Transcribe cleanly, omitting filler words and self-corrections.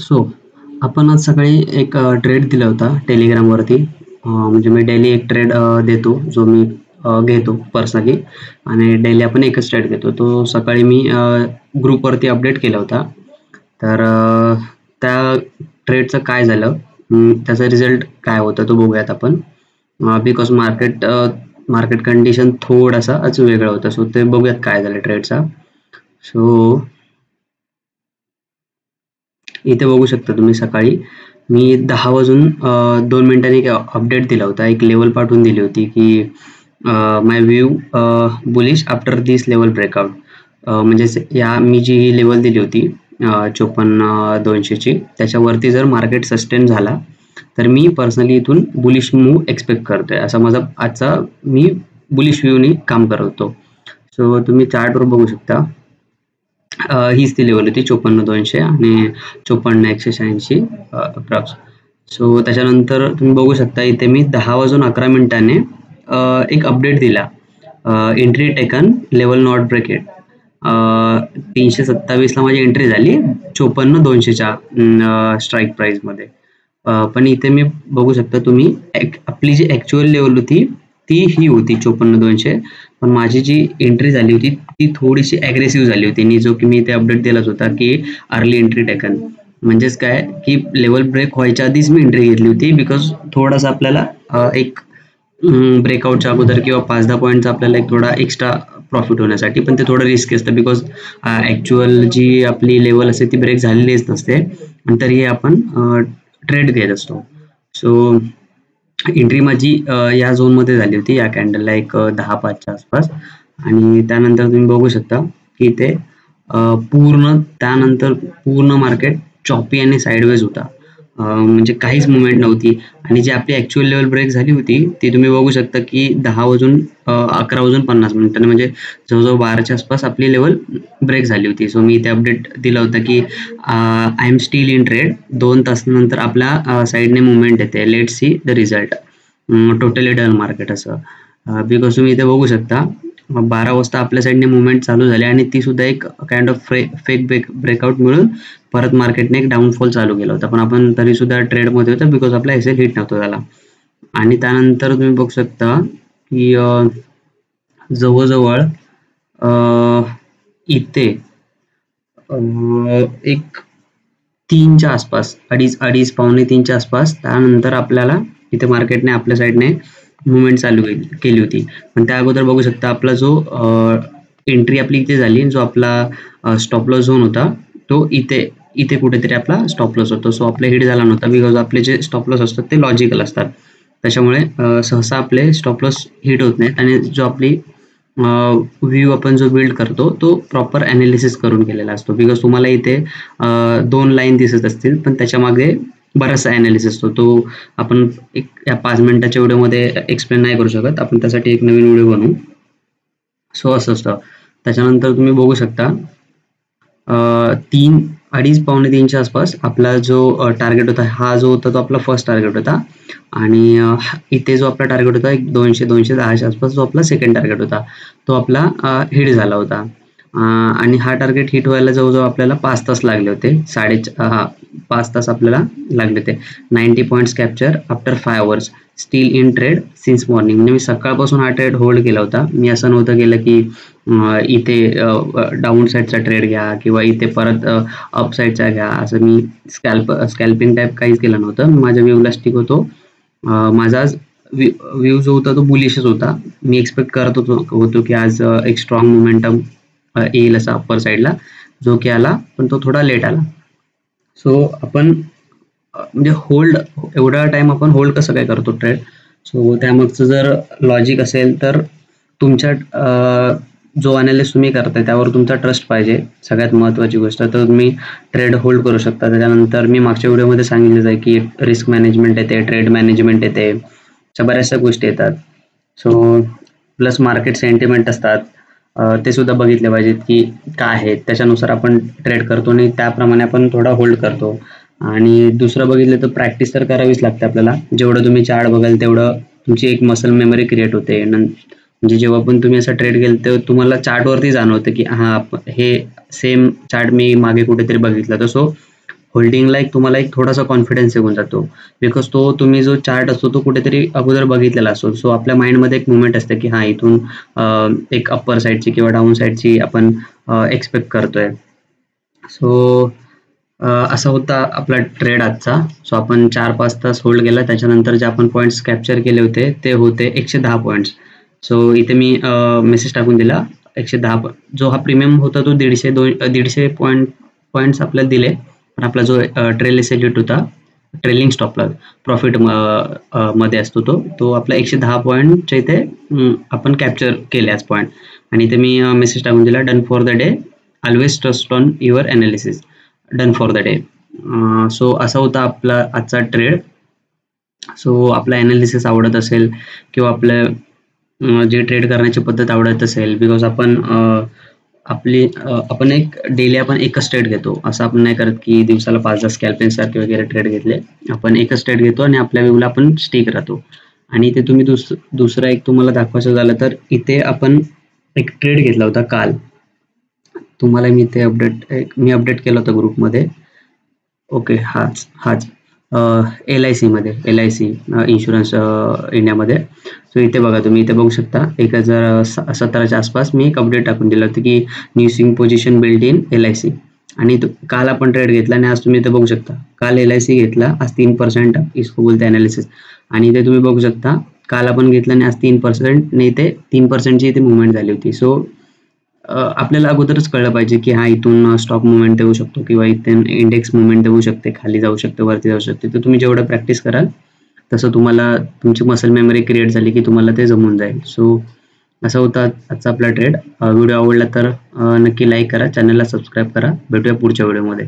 So आपण आज सकाळी एक ट्रेड दिला होता टेलिग्रामवरती. म्हणजे मी डेली एक ट्रेड देतो, जो मी घेतो पर्सनली, आणि डेली आपण एकच ट्रेड घेतो. तो सकाळी मी ग्रुपवरती अपडेट केला होता. तर त्या ट्रेडचं काय झालं, त्याचा रिझल्ट काय होता तो बघूयात आपण. बिकॉज मार्केट कंडिशन थोडासा वेगळा होता, सो ते बघूयात काय झालं ट्रेडचा. सो इथे बघू शकता तुम्ही, सकाळी मी 10 वाजून 2 मिनिटांनी एक अपडेट दिला होता, एक लेवल पाठवून दिली होती की माय व्ह्यू बुलिश आफ्टर दिस लेवल ब्रेकआउट. म्हणजे मी जी लेवल दिली होती 54,200ची, त्याच्यावरती जर मार्केट सस्टेन झाला तर मी पर्सनली इथून बुलिश मूव्ह एक्सपेक्ट करतोय, असा माझा आजचा मी बुलिश व्ह्यूनी काम करत होतो. सो तुम्ही चार्टवर बघू शकता, हीच ती लेवल होती 54,200 आणि 54,186 अप्रॉक्स. सो त्याच्यानंतर तुम्ही बघू शकता, इथे मी 10 वाजून 11 मिनिटांनी एक अपडेट दिला, एंट्री टेकन लेवल नॉट ब्रेकेड. 327ला माझी एंट्री झाली 54,200च्या स्ट्राईक प्राइसमध्ये. पण इथे मी बघू शकता तुम्ही, आपली जी ऍक्च्युअल लेवल होती ती ही होती 54,200, पण माझी जी एंट्री झाली होती ती थोडीशी ॲग्रेसिव्ह झाली होती, आणि जो की मी इथे अपडेट दिलाच होता की अर्ली एंट्री टेकन. म्हणजेच काय की लेवल ब्रेक व्हायच्या आधीच मी एंट्री घेतली होती, बिकॉज थोडासा आपल्याला एक ब्रेकआउटच्या अगोदर किंवा 5-10 पॉईंटचा आपल्याला एक थोडा एक्स्ट्रा प्रॉफिट होण्यासाठी. पण ते थोडं रिस्की असतं, बिकॉज ॲक्च्युअल जी आपली लेवल असते ती ब्रेक झालेलीच नसते, आणि तरीही आपण ट्रेड घेत असतो. सो एंट्री माझी या झोनमध्ये झाली होती, या कॅन्डलला एक 10-5च्या आसपास. आणि त्यानंतर तुम्ही बघू शकता की ते त्यानंतर पूर्ण मार्केट चॉपी आणि साईडवेज होता. म्हणजे काहीच मुवमेंट नव्हती, आणि जी आपली ऍक्च्युअल लेवल ब्रेक झाली होती ती तुम्ही बघू शकता की 11 वाजून 50 मिनिटांनी, म्हणजे जवळजवळ 12च्या आसपास आपली लेवल ब्रेक झाली होती. सो मी इथे अपडेट दिला होता की I am still in trade. 2 तासानंतर आपल्या साईडने मुवमेंट येते, let see the result, totally done market असं. बिकॉज तुम्ही इथे बघू शकता 12 वाजता आपल्या साईडने मुवमेंट चालू झाली, आणि ती सुद्धा एक काइंड ऑफ फेक ब्रेकआउट मिळून परत मार्केटने एक डाऊनफॉल चालू केला होता. पण आपण तरी सुद्धा ट्रेडमध्ये होता, बिकॉज आपला एसएल हिट नव्हतं झाला. आणि त्यानंतर तुम्ही बघू शकता की जवळजवळ इथे एक 3च्या आसपास, अडीच पावणे 3च्या आसपास, त्यानंतर आपल्याला इथे मार्केटने आपल्या साईडने मुवमेंट चालू केली होती. पण त्या अगोदर बघू शकता आपला जो एंट्री आपली इथे झाली, जो आपला स्टॉप लॉस झोन होता तो इथे कुठेतरी आपला स्टॉप लॉस होतो. सो आपला हिट झाला नव्हता, बिकॉज आपले जे स्टॉप लॉस असतात ते लॉजिकल असतात, त्याच्यामुळे सहसा आपले स्टॉप लॉस हिट होत नाहीत. आणि जो आपली व्ह्यू आपण जो बिल्ड करतो तो प्रॉपर ॲनालिसिस करून केलेला असतो, बिकॉज तुम्हाला इथे 2 लाईन दिसत असतील, पण त्याच्या मागे बराचसा ॲनालिसिस असतो. तो आपण या 5 मिनिटाच्या व्हिडिओमध्ये एक्सप्लेन नाही करू शकत, आपण त्यासाठी एक नवीन व्हिडिओ बनवू. सो असं असतं. त्याच्यानंतर तुम्ही बघू शकता 2:30 पावणे 3च्या आसपास आपला जो टार्गेट होता, हा जो होता तो आपला फर्स्ट टार्गेट होता. आणि इथे जो आपला टार्गेट होता एक 200-210च्या आसपास, जो आपला सेकंड टार्गेट होता तो आपला हिट झाला होता. आणि हा टार्गेट हिट व्हायला जवळजवळ आपल्याला 5 तास लागले होते, 5 तास आपल्याला लागले होते. 90 points capture after 5 hours, steel in trade since morning. म्हणजे मी सकाळपासून हा ट्रेड होल्ड केला होता. मी असं नव्हतं केलं की इथे डाऊन साईडचा ट्रेड घ्या किंवा इथे परत अप साईडचा घ्या, असं मी स्कॅल्पिंग टाईप काहीच केलं नव्हतं. मी माझ्या व्ह्यूला स्टिक होतो. माझा व्ह्यू जो होता तो बुलिशच होता. मी एक्सपेक्ट करत होतो की आज एक स्ट्रॉंग मोमेंटम येईल असा अप्पर साईडला, जो की आला, पण तो थोडा लेट आला. सो आपण म्हणजे एवढा टाइम आपण होल्ड कसं काय करतो ट्रेड. सो त्यामागचं जर लॉजिक असेल तर तुमच्या जो अनालिसिस तुम्ही करताय त्यावर तुमचा ट्रस्ट पाहिजे, सगळ्यात महत्त्वाची गोष्ट. तर तुम्ही ट्रेड होल्ड करू शकता. त्याच्यानंतर मी मागच्या व्हिडिओमध्ये सांगितलेच आहे की रिस्क मॅनेजमेंट येते, ट्रेड मॅनेजमेंट येते, अशा बऱ्याचशा गोष्टी येतात. सो प्लस मार्केट सेंटिमेंट असतात, ते सुद्धा बघितले पाहिजेत की काय आहेत, त्याच्यानुसार आपण ट्रेड करतो आणि त्याप्रमाणे आपण थोडा होल्ड करतो. आणि दुसरं बघितलं तर प्रॅक्टिस तर करावीच लागते आपल्याला. जेवढं तुम्ही चार्ट बघाल तेवढं तुमची एक मसल मेमरी क्रिएट होते. म्हणजे जेव्हा पण तुम्ही असं ट्रेड केलं तेव्हा तुम्हाला चार्टवरती जाणवतं की हा हे सेम चार्ट मी मागे कुठेतरी बघितलं. तर सो होल्डिंगला एक तुम्हाला एक थोडासा कॉन्फिडन्स येऊन जातो, बिकॉज तो तुम्ही जो चार्ट असतो तो कुठेतरी अगोदर बघितलेला असतो. सो आपल्या माइंडमध्ये एक मुवमेंट असते की हा इथून एक अप्पर साईडची किंवा डाऊन साईडची आपण एक्सपेक्ट करतोय. सो असा होता आपला ट्रेड आजचा. सो आपण 4-5 तास होल्ड केला, त्याच्यानंतर जे आपण पॉईंट्स कॅप्चर केले होते ते होते 110 पॉईंट्स. सो इथे मी मेसेज टाकून दिला 110. जो हा प्रीमियम होता तो 150 पॉईंट्स आपल्याला दिले, पण आपला जो ट्रेल एसएलिट होता, ट्रेलिंग स्टॉप लॉस प्रॉफिट मध्ये असतो तो आपला 110 पॉईंटच्या इथे आपण कॅप्चर केले आज पॉईंट. आणि इथे मी मेसेज टाकून दिला done for the day, always trust on your analysis, done for the day. So असा होता आपला आजचा ट्रेड. सो आपला अनालिसिस आवडत असेल किंवा आपलं जे ट्रेड करण्याची पद्धत आवडत असेल, बिकॉज आपण एक डेली आपण एकच ट्रेड घेतो, असं आपण नाही करत की दिवसाला 5-10 स्कॅल्पिंग सारखे वगैरे ट्रेड घेतले. आपण एकच ट्रेड घेतो आणि आपल्या व्ह्यूला आपण स्टिक राहतो. आणि इथे तुम्ही दुसरा एक तुम्हाला दाखवायचं झालं तर इथे आपण एक ट्रेड घेतला होता काल. तुम्हाला मी इथे अपडेट केला होता ग्रुपमध्ये. ओके, हाच LIC मध्ये, LIC इन्शुरन्स इंडियामध्ये. सो इथे बघा, तुम्ही इथे बघू शकता 1017च्या आसपास मी एक अपडेट टाकून दिलं होतं की new swing position build in LIC. आणि काल आपण ट्रेड घेतला आणि आज तुम्ही इथे बघू शकता काल LIC घेतला, आज 3% इसको बोलते अनालिसिस. आणि इथे तुम्ही बघू शकता काल आपण घेतलं आणि आज 3% नाही, इथे 3%ची इथे मुवमेंट झाली होती. सो आपल्याला अगोदरच कळलं पाहिजे की हा इथून स्टॉक मुवमेंट देऊ शकतो किंवा इथून इंडेक्स मुवमेंट देऊ शकते, खाली जाऊ शकते, वरती जाऊ शकते. तर तुम्ही जेवढं प्रॅक्टिस कराल तसं तुम्हाला तुमची मसल मेमरी क्रिएट झाली की तुम्हाला ते जमून जाईल. सो असा होता आजचा आपला ट्रेड. व्हिडिओ आवडला तर नक्की लाईक करा, चॅनलला सबस्क्राईब करा. भेटूया पुढच्या व्हिडिओमध्ये.